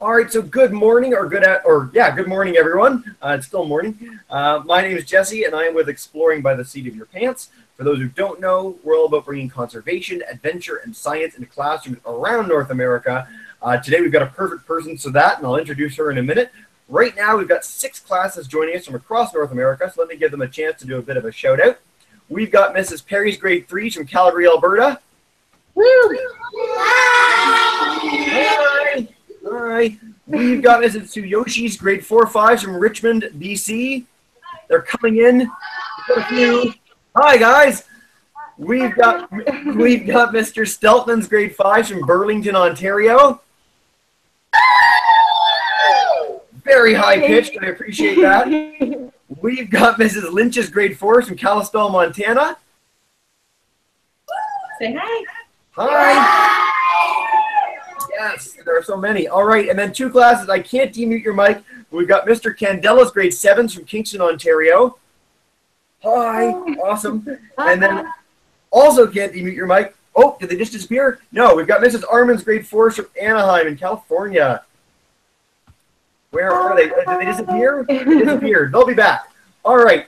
All right, so good morning, or good morning, everyone. It's still morning. My name is Jesse, and I am with Exploring by the Seat of Your Pants. For those who don't know, we're all about bringing conservation, adventure, and science into classrooms around North America. Today, we've got a perfect person for that, and I'll introduce her in a minute. Right now, we've got 6 classes joining us from across North America, so let me give them a chance to do a bit of a shout out. We've got Mrs. Perry's grade 3s from Calgary, Alberta. Woo! Hi! All right. We've got Mrs. Tsuyoshi's grade 4-5s from Richmond, BC. They're coming in. We've got a few. Hi, guys. We've got Mr. Steltman's grade 5s from Burlington, Ontario. Very high pitched. I appreciate that. We've got Mrs. Lynch's grade 4s from Kalispell, Montana. Say hi. Hi. Yes, there are so many. All right, and then 2 classes. I can't demute your mic. We've got Mr. Candela's grade 7s from Kingston, Ontario. Hi, awesome. And then also can't demute your mic. Oh, did they just disappear? No, we've got Mrs. Armin's grade 4s from Anaheim in California. Where are they? Did they disappear? They disappeared. They'll be back. All right.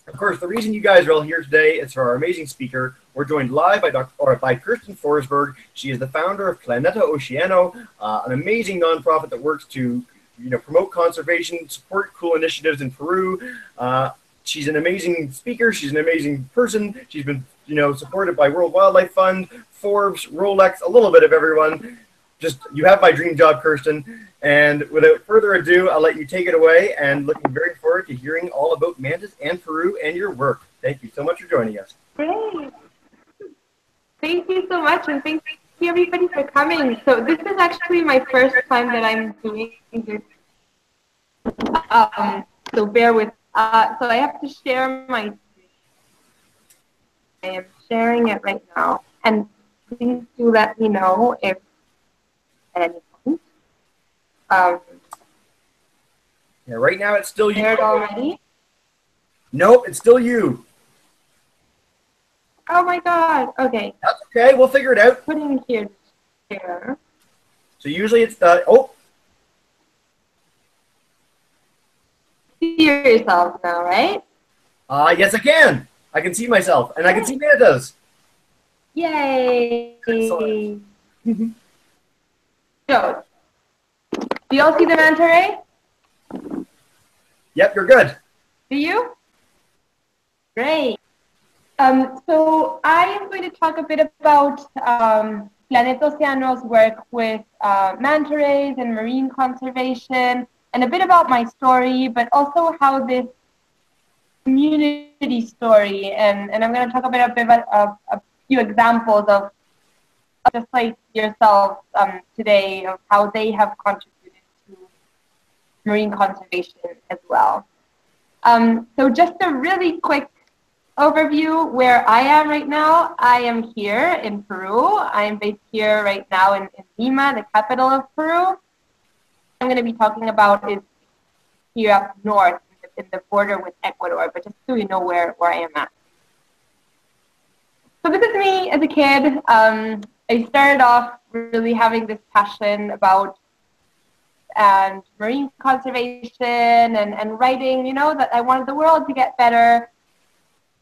Of course, the reason you guys are all here today is for our amazing speaker. We're joined live by Kerstin Forsberg. She is the founder of Planeta Océano, an amazing nonprofit that works to promote conservation, support cool initiatives in Peru. She's an amazing speaker. She's an amazing person. She's been supported by World Wildlife Fund, Forbes, Rolex, a little bit of everyone. Just, you have my dream job, Kerstin. And without further ado, I'll let you take it away, and looking very forward to hearing all about mantas and Peru and your work. Thank you so much for joining us. Great. Thank you so much, and thank you everybody for coming. So this is actually my first time that I'm doing this. So bear with. So I have to share my screen. I am sharing it right now, and please do let me know if at any point. Yeah, right now it's still you. Shared already? Nope, it's still you. Oh my God. Okay. That's okay. We'll figure it out. Putting here. Share. So usually it's the See yourself now, right? Yes, I can. I can see myself, and I can see mantas. Yay! Excellent. So, do you all see the Manta Ray? Yep, you're good. Do you? Great. So I am going to talk a bit about Planeta Océano's work with manta rays and marine conservation, and a bit about my story, but also how this community story, and I'm going to talk a bit about a few examples of just like yourselves today, of how they have contributed to marine conservation as well. So just a really quick overview where I am right now. I am here in Peru. I am based here right now in Lima, the capital of Peru. I'm going to be talking about is here up north in the border with Ecuador, but just so you know where I am at. So this is me as a kid. I started off really having this passion about and marine conservation and writing, that I wanted the world to get better.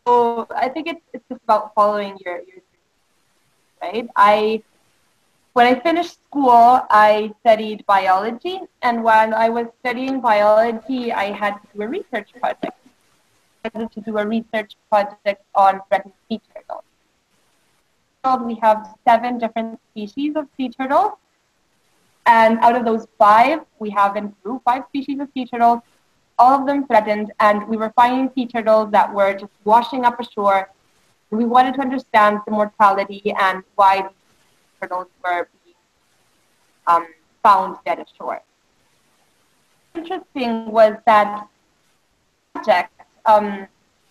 So I think it's just about following your dreams, right? When I finished school, I studied biology, and when I was studying biology, I had to do a research project. I had to do a research project on threatened sea turtles. We have 7 different species of sea turtles, and out of those 5, we have in Peru 5 species of sea turtles, all of them threatened, and we were finding sea turtles that were just washing up ashore. And we wanted to understand the mortality and why these turtles were being found dead ashore. Interesting was that project,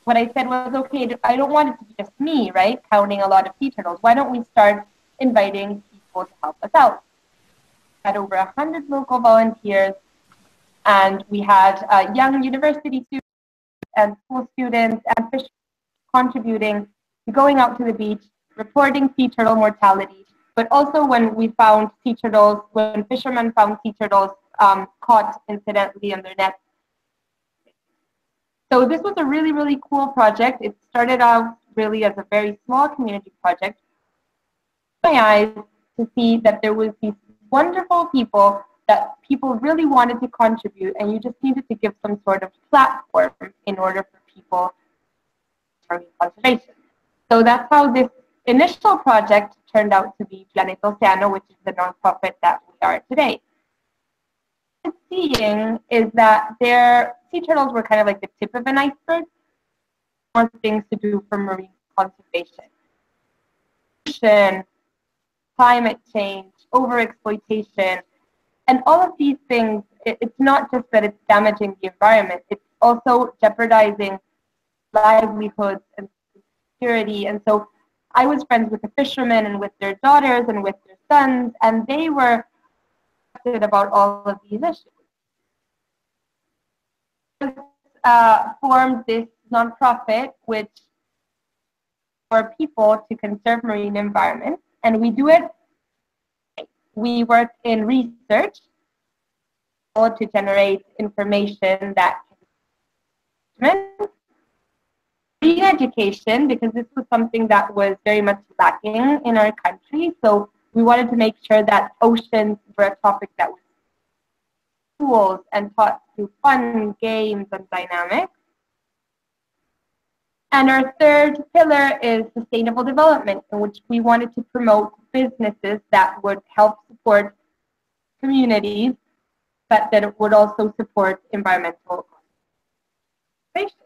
what I said was, okay, I don't want it to be just me, right, counting a lot of sea turtles. Why don't we start inviting people to help us out? We had over 100 local volunteers, and we had young university students and school students and fishers contributing to going out to the beach, reporting sea turtle mortality, but also when we found sea turtles, when fishermen found sea turtles caught incidentally in their nets. So this was a really, really cool project. It started out really as a very small community project. My eyes to see that there was these wonderful people that people really wanted to contribute, and you just needed to give some sort of platform in order for people to target conservation. So that's how this initial project turned out to be Planeta Océano, which is the nonprofit that we are today. What I'm seeing is that their sea turtles were kind of like the tip of an iceberg. More things to do for marine conservation. Climate change, overexploitation, and all of these things, it's not just that it's damaging the environment, it's also jeopardizing livelihoods and security. And so I was friends with the fishermen and with their daughters and with their sons, and they were excited about all of these issues. Formed this nonprofit which for people to conserve marine environments, and we do it. We work in research to generate information that can education, because this was something that was very much lacking in our country. So we wanted to make sure that oceans were a topic that was schools and taught through fun, games, and dynamics. And our third pillar is sustainable development, in which we wanted to promote businesses that would help support communities, but that it would also support environmental conservation.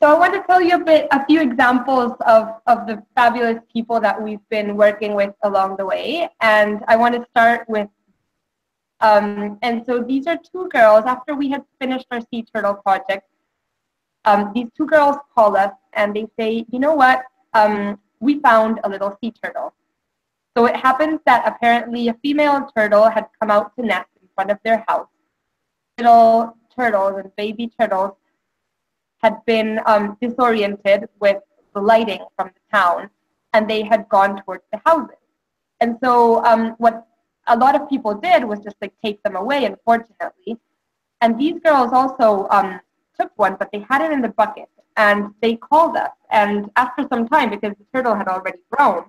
So I want to tell you a few examples of the fabulous people that we've been working with along the way. And I want to start with, and so these are two girls. After we had finished our sea turtle project, these two girls call us and they say, you know what, we found a little sea turtle. So it happens that apparently a female turtle had come out to nest in front of their house. Little turtles and baby turtles had been disoriented with the lighting from the town, and they had gone towards the houses. And so what a lot of people did was just like take them away, unfortunately. And these girls also took one, but they had it in the bucket, and they called us. And after some time, because the turtle had already grown,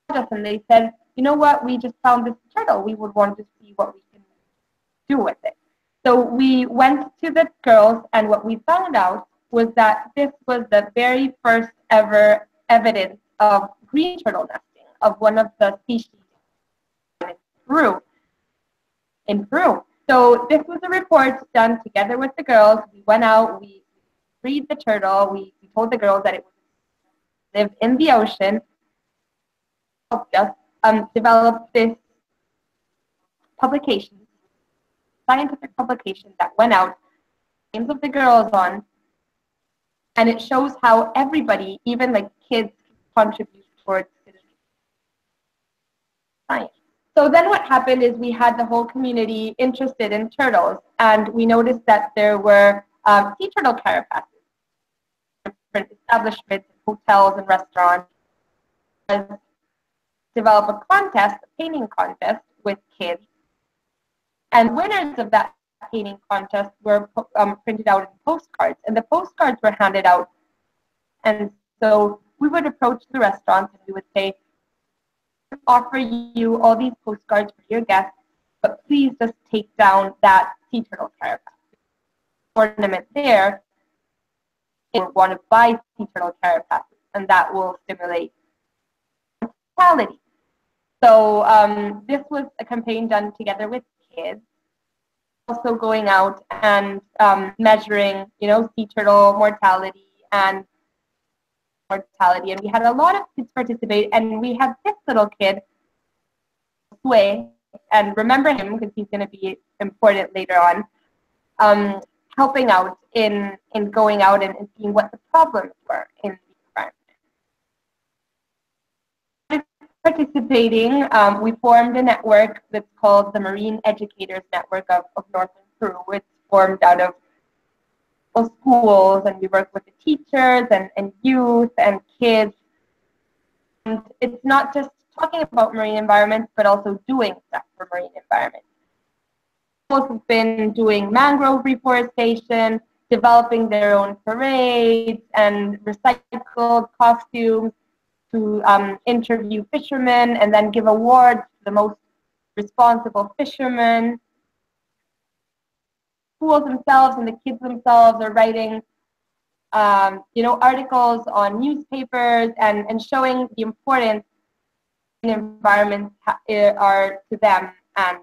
they called us and they said, you know what, we just found this turtle. We would want to see what we can do with it. So we went to the girls, and what we found out was that this was the very first ever evidence of green turtle nesting of one of the species in Peru. So this was a report done together with the girls. We went out, we freed the turtle, we told the girls that it would live in the ocean, helped us develop this publication, scientific publication that went out, names of the girls on, and it shows how everybody, even like kids, contribute towards science. So then what happened is we had the whole community interested in turtles, and we noticed that there were sea turtle carapaces, different establishments, hotels, and restaurants. Develop a contest, a painting contest with kids. And winners of that painting contest were printed out in postcards, and the postcards were handed out. And so we would approach the restaurants and we would say, offer you all these postcards for your guests, but please just take down that sea turtle carapace. Ornament there, you want to buy sea turtle carapaces, and that will stimulate mortality. So this was a campaign done together with kids, also going out and measuring, sea turtle mortality, and we had a lot of kids participate, and we had this little kid, Sway, and remember him because he's going to be important later on, helping out in going out and seeing what the problems were in the environment. Participating, we formed a network that's called the Marine Educators Network of Northern Peru. It's formed out of schools, and we work with the teachers and youth and kids And it's not just talking about marine environments, but also doing stuff for marine environments. People have been doing mangrove reforestation, developing their own parades and recycled costumes to interview fishermen and then give awards to the most responsible fishermen. Schools themselves and the kids themselves are writing articles on newspapers and showing the importance environments are to them. And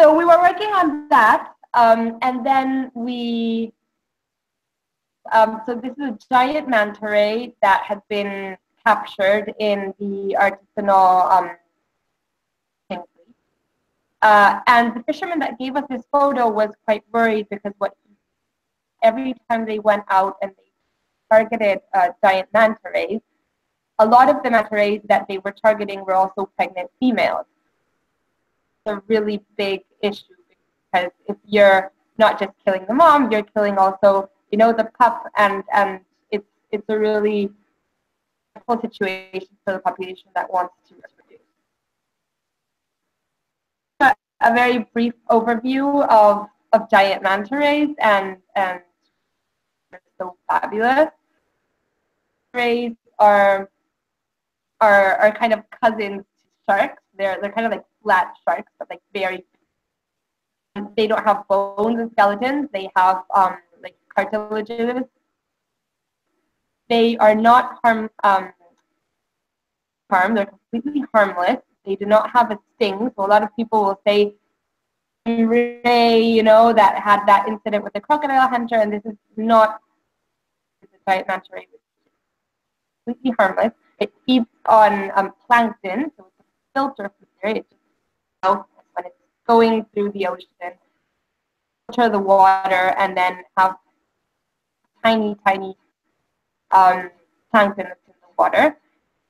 so we were working on that, and then so this is a giant manta ray that had been captured in the artisanal and the fisherman that gave us this photo was quite worried because every time they went out and they targeted giant manta rays, a lot of the manta rays that they were targeting were also pregnant females. It's a really big issue because if you're not just killing the mom, you're killing also, the pup, and it's a really difficult situation for the population that wants to reproduce. A very brief overview of giant manta rays and they're so fabulous. Rays are kind of cousins to sharks. They're kind of like flat sharks, but like very. They don't have bones and skeletons. They have like cartilages. They are not harm. They're completely harmless. They do not have a sting. So a lot of people will say, Ray, that had that incident with the crocodile hunter, and this is not the giant manta ray. It's completely harmless. It feeds on plankton, so it's a filter for there. It just when it's going through the ocean, filter the water, and then have tiny plankton that's in the water.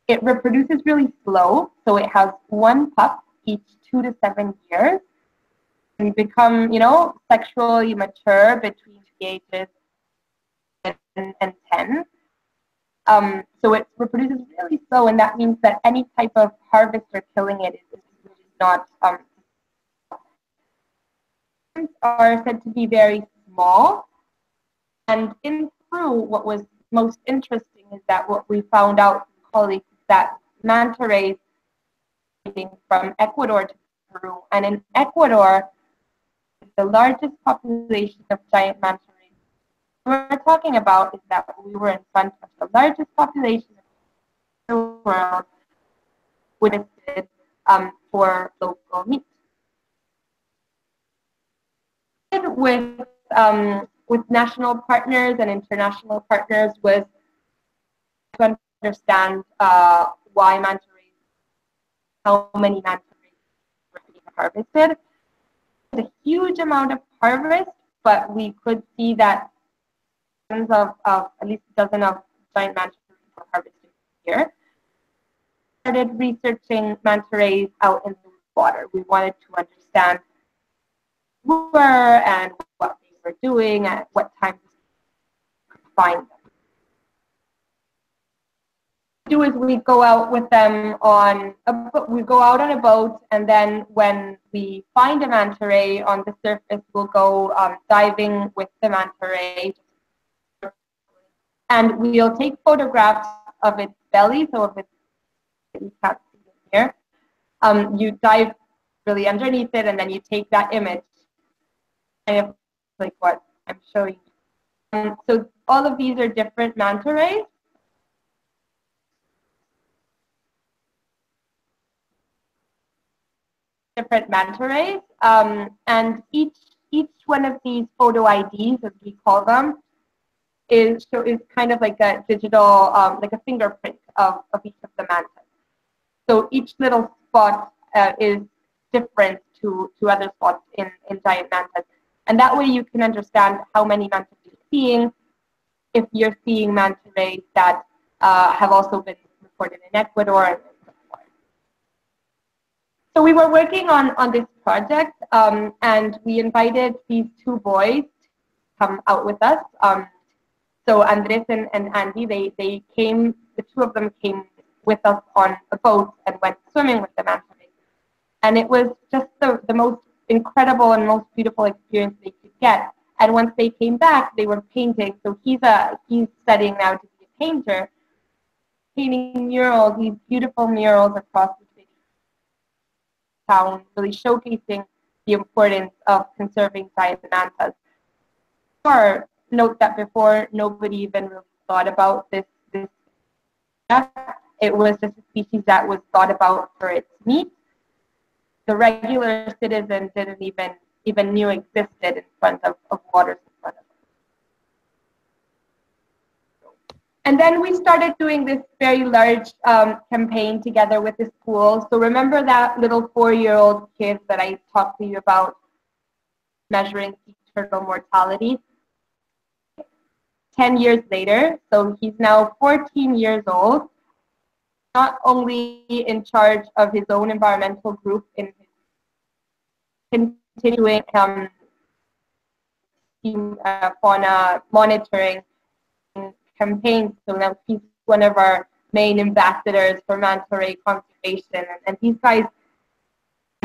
It reproduces really slow, so it has one pup each 2 to 7 years. And become, sexually mature between the ages and 10. So it reproduces really slow, and that means that any type of harvest or killing it is not. Are said to be very small, and in Peru, what was most interesting is that what we found out from colleagues is that manta rays from Ecuador to Peru, and in Ecuador, the largest population of giant manta rays what we're talking about is that we were in front of the largest population in the world witnessed for local meat. With national partners and international partners was to understand why manta rays, how many manta rays were being harvested. A huge amount of harvest, but we could see that tons of at least a dozen of giant manta rays were harvested here. Started researching manta rays out in the water. We wanted to understand who were and what they were doing at what times we could find them. What we do is we go out with them on a boat, and then when we find a manta ray on the surface, we'll go diving with the manta ray, and we'll take photographs of its belly. So if it's, you can't see it here, you dive really underneath it, and then you take that image, kind of like what I'm showing you. So all of these are different manta rays. Different manta rays, and each one of these photo IDs, as we call them, is kind of like a digital, like a fingerprint of each of the mantas. So each little spot is different to other spots in giant mantas, and that way you can understand how many mantas you're seeing. If you're seeing manta rays that have also been reported in Ecuador. So we were working on this project, and we invited these two boys to come out with us. So Andres and Andy, they came, the two of them came with us on a boat and went swimming with the manta rays. And it was just the most incredible and most beautiful experience they could get. And once they came back, they were painting. So he's studying now to be a painter, painting murals, these beautiful murals across the city, town, really showcasing the importance of conserving giant mantas. Or note that before, nobody even really thought about this. It was just a species that was thought about for its meat. The regular citizen didn't even knew existed in front of waters in front of us. And then we started doing this very large campaign together with the school. So remember that little 4-year-old kid that I talked to you about measuring sea turtle mortality? 10 years later, so he's now 14 years old, not only in charge of his own environmental group in his continuing fauna monitoring campaigns. So now he's one of our main ambassadors for manta ray conservation, and these guys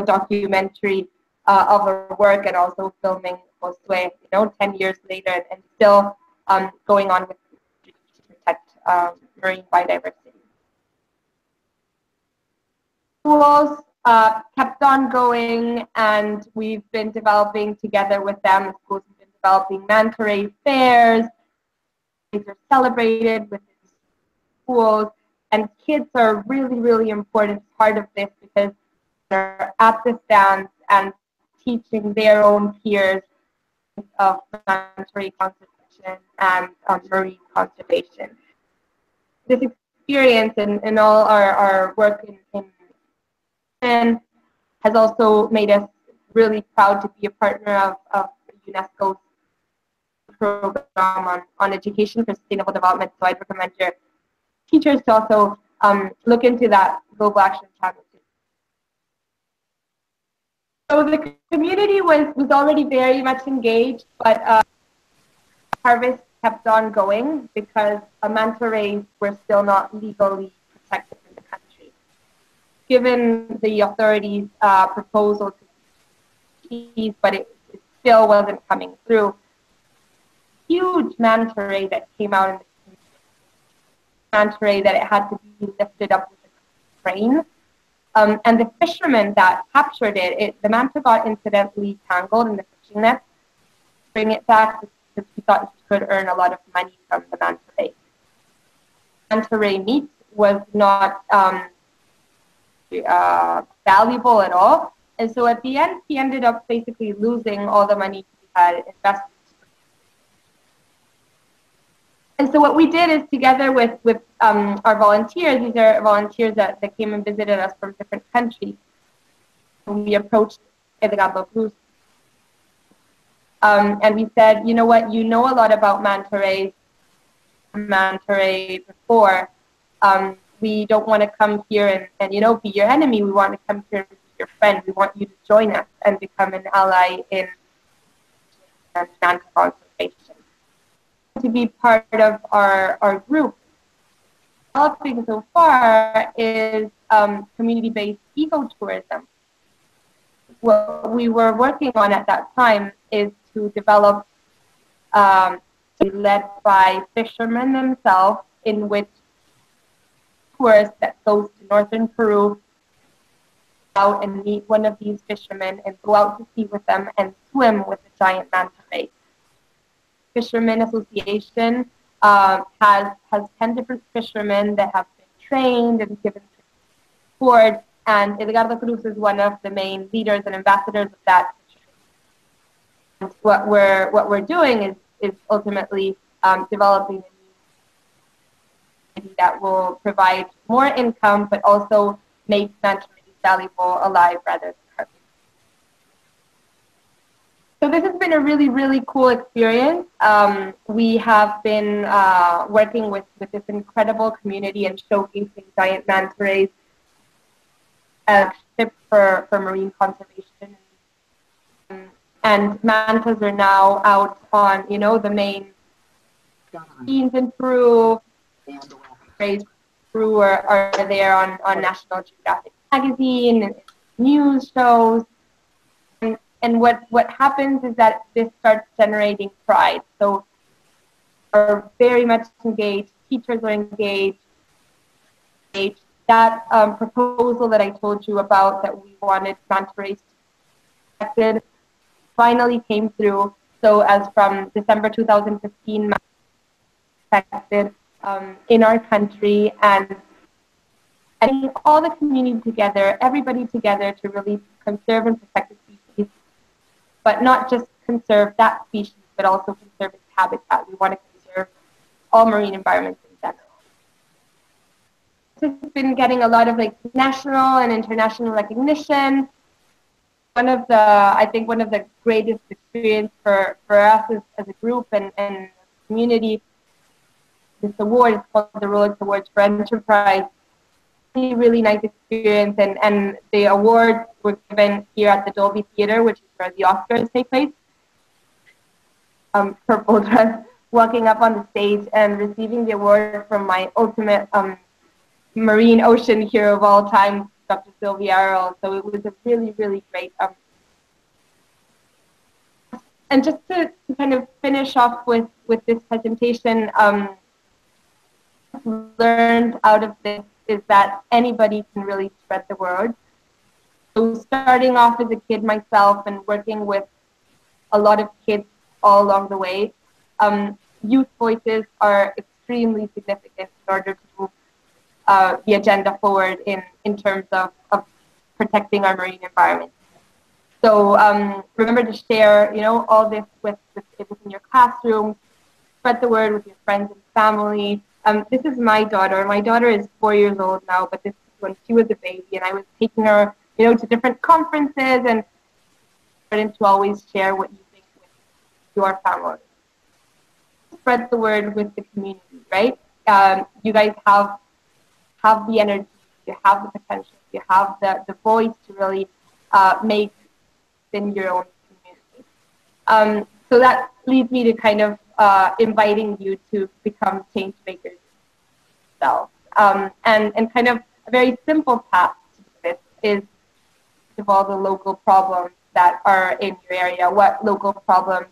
a documentary of our work and also filming Josue, 10 years later, and still going on with to protect marine biodiversity. Schools kept on going, and we've been developing together with them. The schools have been developing manta ray fairs. These are celebrated with schools, and kids are a really, really important part of this because they're at the stands and teaching their own peers of manta ray conservation and marine conservation. This experience and all our work in has also made us really proud to be a partner of UNESCO's program on education for sustainable development. So I'd recommend your teachers to also look into that Global Action Challenge. So the community was already very much engaged, but harvest kept on going because manta rays were still not legally protected in the country. Given the authorities' proposal to cease, but it still wasn't coming through. Huge manta ray that came out in the community. Manta ray that it had to be lifted up with a crane. And the fishermen that captured the manta got incidentally tangled in the fishing net. Bring it back because he thought he could earn a lot of money from the manta ray. Manta ray meat was not valuable at all, and so at the end he ended up basically losing all the money he had invested. And so what we did is, together with our volunteers, these are volunteers that came and visited us from different countries, we approached Edgardo Cruz. And we said, you know what, you know a lot about manta ray before. We don't want to come here and be your enemy. We want to come here and be your friend. We want you to join us and become an ally in manta conservation. To be part of our group. Developing so far is community-based ecotourism. What we were working on at that time is to develop, led by fishermen themselves, in which tourists that goes to northern Peru out and meet one of these fishermen and go out to sea with them and swim with the giant manta ray. Fishermen Association has 10 different fishermen that have been trained and given support, and Edgardo Cruz is one of the main leaders and ambassadors of that. And what we're doing is ultimately developing a new that will provide more income, but also make manta rays valuable alive rather than harvested. So this has been a really, really cool experience. We have been working with this incredible community and showcasing giant manta rays as tips for marine conservation. And mantas are now out on, the main scenes in Peru. Peru are there on National Geographic magazine, and news shows. And what happens is that this starts generating pride. So are very much engaged, teachers are engaged. That proposal that I told you about that we wanted Manta Ray protected finally came through. So as from December 2015, protected in our country, and getting all the community together, everybody together to really conserve and protect the species, but not just conserve that species, but also conserve its habitat. We want to conserve all marine environments in general. It's been getting a lot of national and international recognition. I think one of the greatest experience for us as a group and community, this award is called the Rolex Awards for Enterprise. Really nice experience, and the awards were given here at the Dolby Theater, which is where the Oscars take place. Purple dress, walking up on the stage and receiving the award from my ultimate marine ocean hero of all time, Dr. Sylvia Earle. So it was a really, really great. And just to kind of finish off with this presentation, learned out of this is that anybody can really spread the word. So starting off as a kid myself and working with a lot of kids all along the way, youth voices are extremely significant in order to move the agenda forward in terms of protecting our marine environment. So remember to share, all this within your classroom, spread the word with your friends and family. This is my daughter. My daughter is 4 years old now, but this is when she was a baby, and I was taking her, to different conferences, and starting to always share what you think with your family. Spread the word with the community, right? You guys have the energy, you have the potential, you have the voice to really make in your own community. So that leads me to kind of inviting you to become change makers yourself. And kind of a very simple path to this is of all the local problems that are in your area. What local problems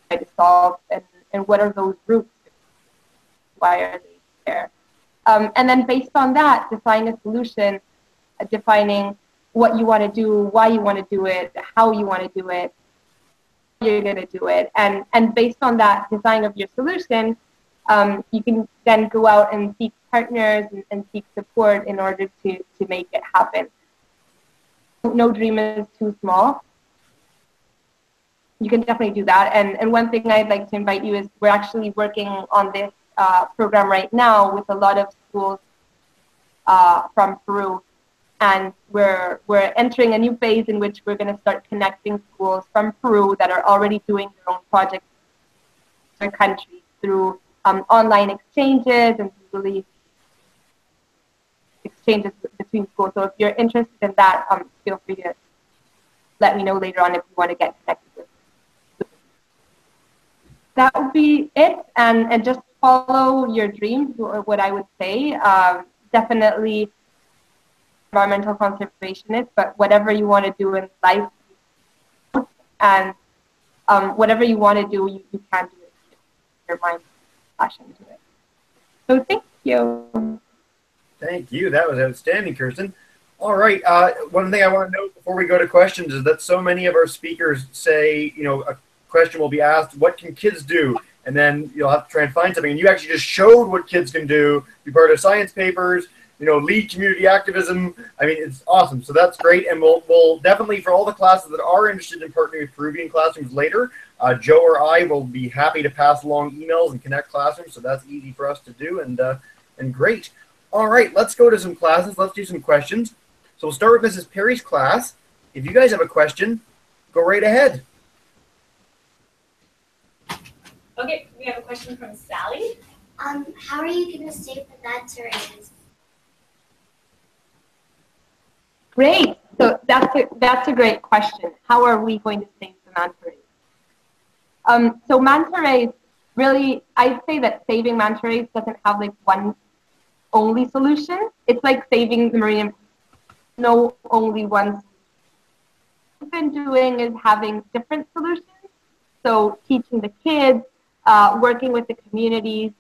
try to solve, and what are those roots? Why are they there? And then based on that, define a solution, defining what you want to do, why you want to do it, how you want to do it, you're going to do it. And based on that design of your solution, you can then go out and seek partners and seek support in order to make it happen. No dream is too small. You can definitely do that. And one thing I'd like to invite you is we're actually working on this program right now with a lot of schools from Peru. And we're entering a new phase in which we're going to start connecting schools from Peru that are already doing their own projects in their country through online exchanges and really exchanges between schools. So if you're interested in that, feel free to let me know later on if you want to get connected with me. That would be it. And just follow your dreams, or what I would say. Definitely environmental conservationist, but whatever you want to do in life, and whatever you want to do, you can do it. Your mind, passion to it. So thank you. Thank you. That was outstanding, Kerstin. All right. One thing I want to note before we go to questions is that so many of our speakers say, a question will be asked, what can kids do? And then you'll have to try and find something. And you actually just showed what kids can do, be part of science papers, lead community activism. I mean, it's awesome. So that's great. And we'll definitely, for all the classes that are interested in partnering with Peruvian classrooms later, Joe or I will be happy to pass along emails and connect classrooms. So that's easy for us to do, and great. All right, let's go to some classes. Let's do some questions. So we'll start with Mrs. Perry's class. If you guys have a question, go right ahead. Okay, we have a question from Sally. How are you going to save the manta rays? Great. So that's a great question. How are we going to save the manta rays? So manta rays really, I'd say that saving manta rays doesn't have like one only solution. It's like saving the marine. No, only one. What we've been doing is having different solutions. So teaching the kids, working with the communities,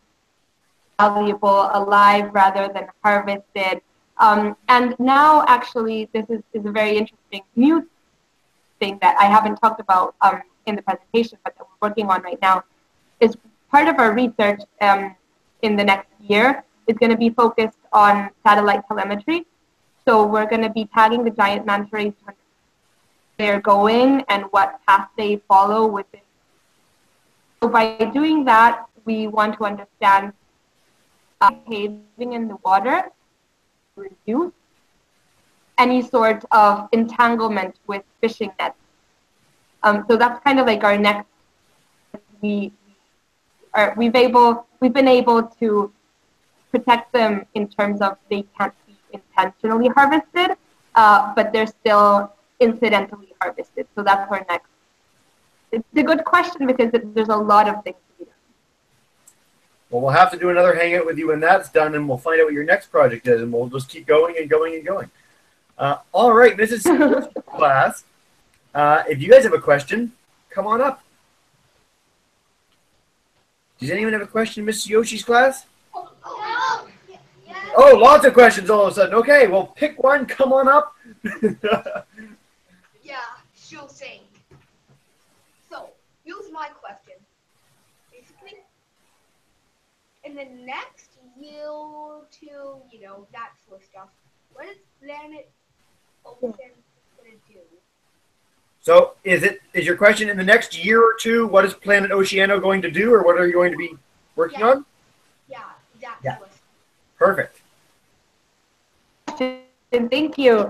valuable alive rather than harvested. And now, actually, this is a very interesting new thing that I haven't talked about in the presentation, but that we're working on right now, is part of our research in the next year is going to be focused on satellite telemetry. So we're going to be tagging the giant manta rays to understand where they're going and what path they follow within. So by doing that, we want to understand behaving in the water, reduce any sort of entanglement with fishing nets. So that's kind of like our next. We've been able to protect them in terms of they can't be intentionally harvested, but they're still incidentally harvested. So that's our next. It's a good question because there's a lot of things to be done. Well, we'll have to do another hangout with you when that's done, and we'll find out what your next project is, and we'll just keep going and going and going. All right, Mrs. class, if you guys have a question, come on up. Does anyone have a question, Miss Yoshi's class? Oh, lots of questions all of a sudden. Okay, well, pick one. Come on up. Yeah, sure thing. So, here's my question. Basically, in the next year or two, you know, that sort of stuff, what is Planeta Océano going to do? So is your question in the next year or two, what is Planeta Océano going to do, or what are you going to be working on? Yeah, exactly. Yeah. Perfect. Thank you.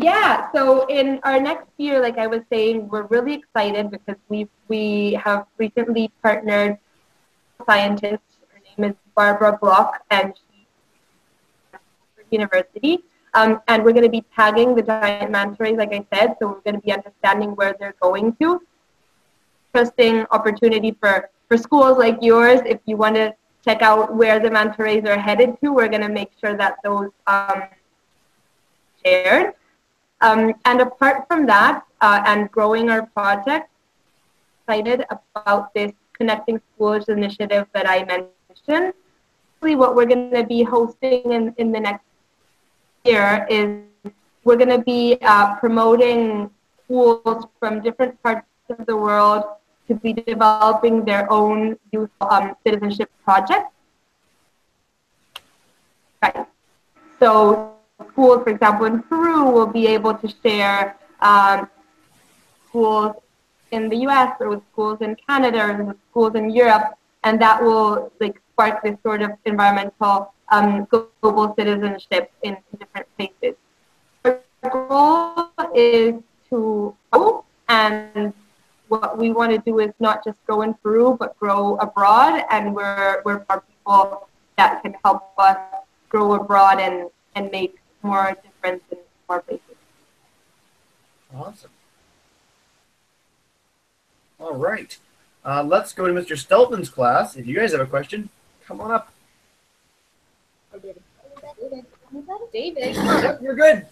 Yeah, so in our next year, like I was saying, we're really excited because we have recently partnered with a scientist. Her name is Barbara Block, and she's at university. And we're going to be tagging the giant manta rays, like I said, so we're going to be understanding where they're going to. Interesting opportunity for schools like yours. If you want to check out where the manta rays are headed to, we're going to make sure that those shared. And apart from that, and growing our project, excited about this Connecting Schools initiative that I mentioned. What we're going to be hosting in the next year is we're going to be promoting schools from different parts of the world to be developing their own youth citizenship projects. Right. So schools, for example, in Peru will be able to share schools in the US or with schools in Canada or with schools in Europe, and that will like spark this sort of environmental global citizenship in different places. Our goal is to grow, and what we want to do is not just grow in Peru, but grow abroad, and we're for people that can help us grow abroad and make more difference in more places. Awesome. All right. Let's go to Mr. Steltman's class. If you guys have a question, come on up. David. Yep, you're good.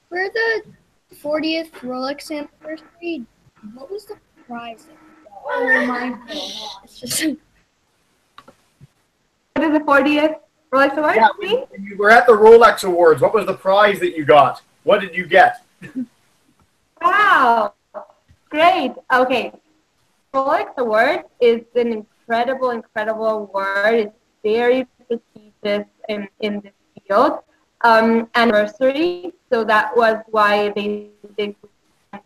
For the 40th Rolex anniversary, what was the prize that you got? Oh my gosh. What is the 40th Rolex Awards? Yeah, when you were at the Rolex Awards, what was the prize that you got? What did you get? Wow. Great. Okay. Rolex Awards is an incredible award. It's very prestigious in this field. Anniversary, so that was why they did the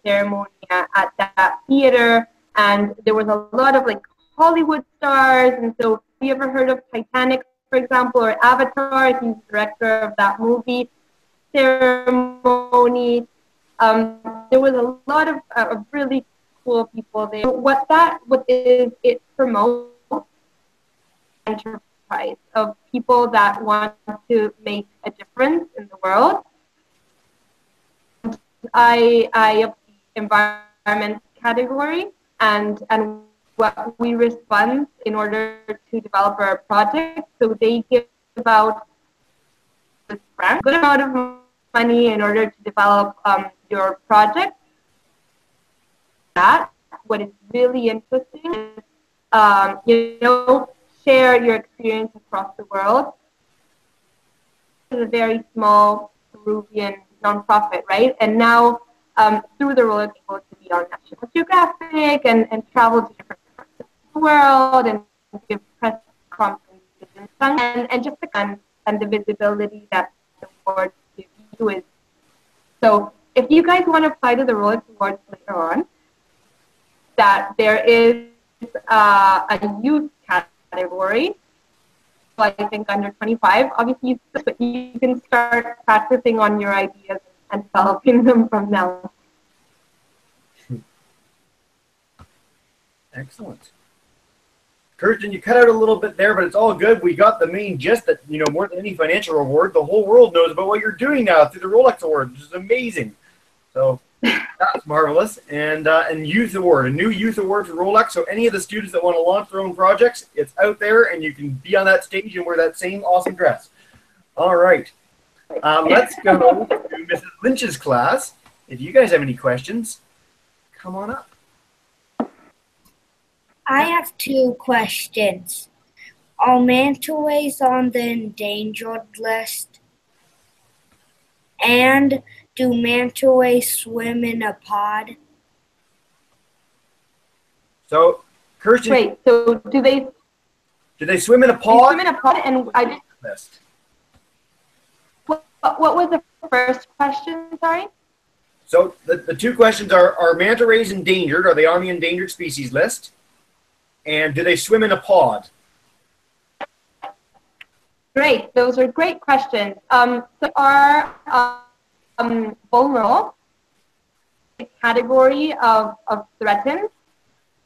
ceremony at that theater, and there was a lot of like Hollywood stars. And so, have you ever heard of Titanic, for example, or Avatar? He's the director of that movie ceremony. There was a lot of really cool people there. What it promotes enterprise of people that want to make a difference in the world. I have the environment category, and what we raise funds in order to develop our project. So they give out this grant, good amount of money in order to develop your project. That what is really interesting is share your experience across the world. It's a very small Peruvian nonprofit, right? And now through the Rolex Awards to be on National Geographic and travel to different parts of the world and give press conferences and just the fun and the visibility that the awards give you is. So if you guys want to apply to the Rolex Awards later on, that there is a youth category, I think under 25. Obviously, but you can start practicing on your ideas and developing them from now. Excellent. Kerstin, you cut out a little bit there, but it's all good. We got the main gist that, more than any financial reward, the whole world knows about what you're doing now through the Rolex Awards, which is amazing. So that's marvelous. And youth award, a new youth award for Rolex. So any of the students that want to launch their own projects, it's out there, and you can be on that stage and wear that same awesome dress. All right. Let's go to Mrs. Lynch's class. If you guys have any questions, come on up. I have 2 questions. Are manta rays on the endangered list? And do manta rays swim in a pod? So, Kerstin, Wait, so do they swim in a pod? swim in a pod? And I List. what was the first question? Sorry. So the 2 questions are manta rays endangered? Are they on the endangered species list? And do they swim in a pod? Great, those are great questions. So our vulnerable category of threatened.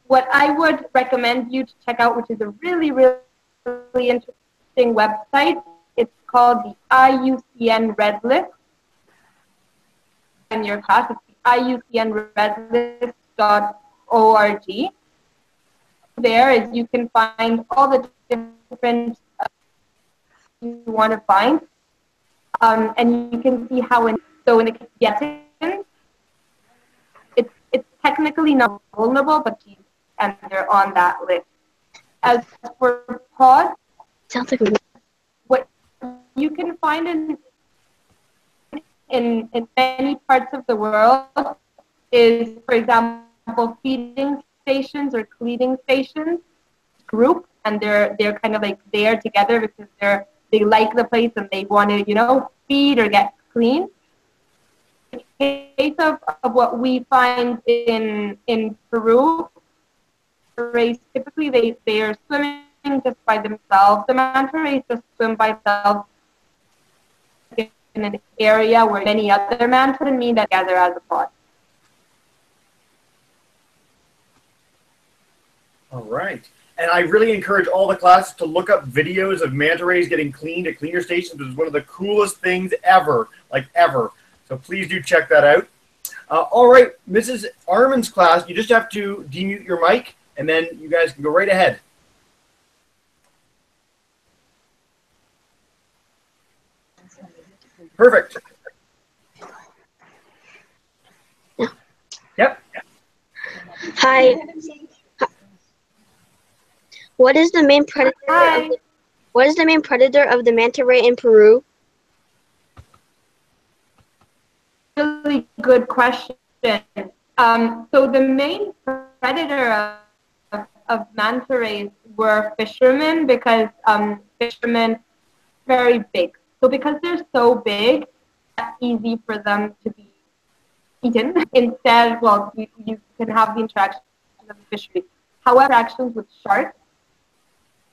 What I would recommend you to check out, which is a really, really, really interesting website, it's called the IUCN Red List. In your class, it's the IUCNRedList.org. There is you can find all the different you want to find, and you can see how in the Getting, it's technically not vulnerable, but and they're on that list. As for pods, Sounds like what you can find in many parts of the world is, for example, feeding stations or cleaning stations group, and they're kind of like there together because they like the place and they want to feed or get clean. In case of what we find in Peru, rays typically they are swimming just by themselves. The manta rays just swim by themselves in an area where many other manta doesn't mean that together as a pod. All right. And I really encourage all the classes to look up videos of manta rays getting cleaned at cleaner stations. It is one of the coolest things ever, like ever. So please do check that out. All right, Mrs. Arman's class, you just have to demute your mic, and then you guys can go right ahead. Perfect. Yep. Hi. What is the main predator? What is the main predator of the manta ray in Peru? Really good question. So the main predator of manta rays were fishermen because fishermen are very big. So because they're so big, it's easy for them to be eaten. Instead, well, you can have the interaction of the fishery. However, interactions with sharks,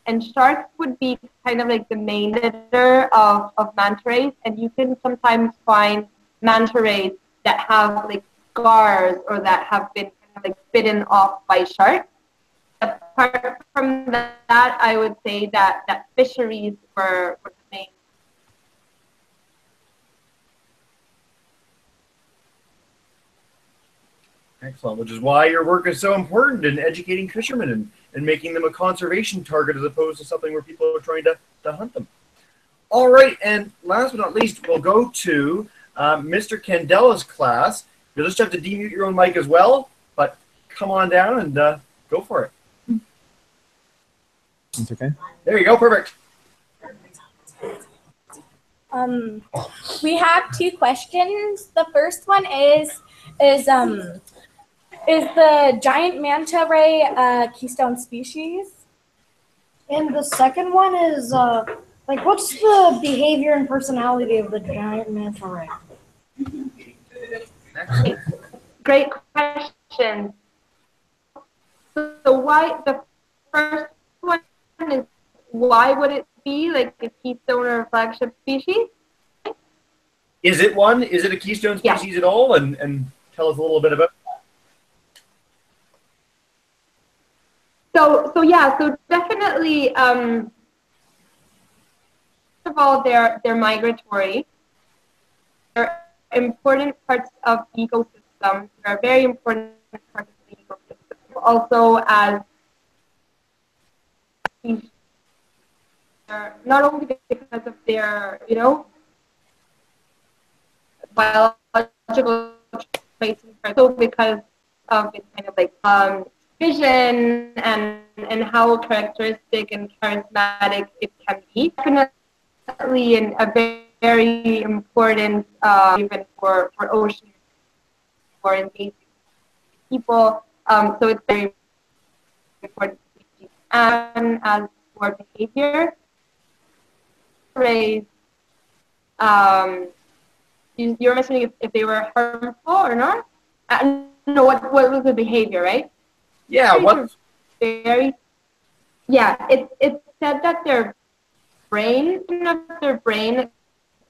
and sharks would be kind of like the main predator of manta rays, and you can sometimes find manta rays that have like scars or that have been kind of like bitten off by sharks. Apart from that, I would say that fisheries were the main. Excellent, which is why your work is so important in educating fishermen and making them a conservation target as opposed to something where people are trying to hunt them. All right, and last but not least, we'll go to Mr. Candella's class. You'll just have to demute your own mic as well, but come on down and go for it. It's okay. There you go, perfect. We have two questions. The first one is the giant manta ray a keystone species? And the second one is, like, what's the behavior and personality of the giant manta ray? Great question. So why the first one is why would it be like a keystone or a flagship species? Is it one? Is it a keystone species at all? And tell us a little bit about that. So definitely. First of all, they're migratory. They're important parts of the ecosystem. They're very important parts of the ecosystem. Also, as species, not only because of their, biological traits, but also because of its kind of like vision and how characteristic and charismatic it can be. Definitely a very important even for ocean or invasive people. So it's very important. And as for behavior, rays, you're mentioning if they were harmful or not. No, what was the behavior, right? Yeah, what? It's said that their brain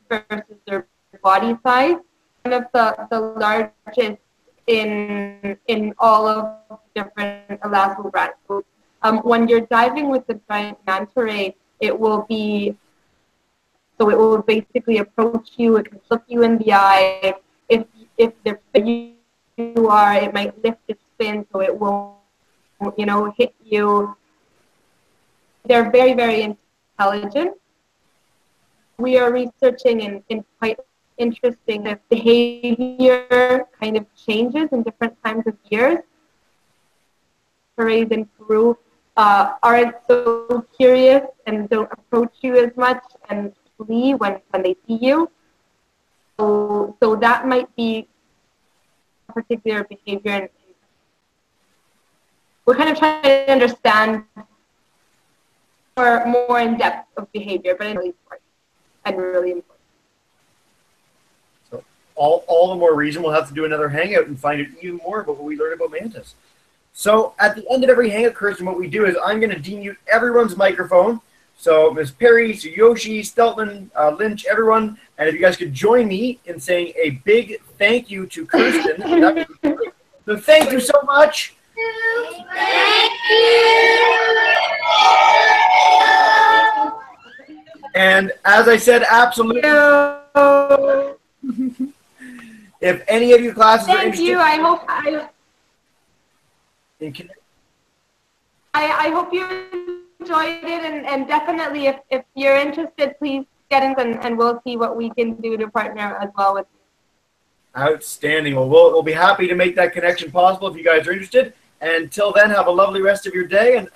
versus their body size, one of the largest in all of different elasmobranchs. So, when you're diving with the giant manta ray, it will basically approach you. It can look you in the eye. If you are, it might lift its fin so it won't, hit you. They're very, very intelligent. We are researching in quite interesting that behavior kind of changes in different times of years. Rays in Peru aren't so curious and don't approach you as much and flee when they see you. So that might be a particular behavior. We're kind of trying to understand more in depth of behavior, but it's really important and really important. So all the more reason we'll have to do another hangout and find out even more about what we learned about mantis. So at the end of every hangout, Kerstin, what we do is I'm going to demute everyone's microphone. So Ms. Perry, Tsuyoshi, Steltman, Lynch, everyone, and if you guys could join me in saying a big thank you to Kerstin. That would be great. So thank you so much. Thank you. And as I said, absolutely. If any of you classes are interested. Thank you. I hope you enjoyed it, and definitely if you're interested, please get in and we'll see what we can do to partner as well with you. Outstanding. Well, we'll be happy to make that connection possible if you guys are interested. And until then, have a lovely rest of your day. And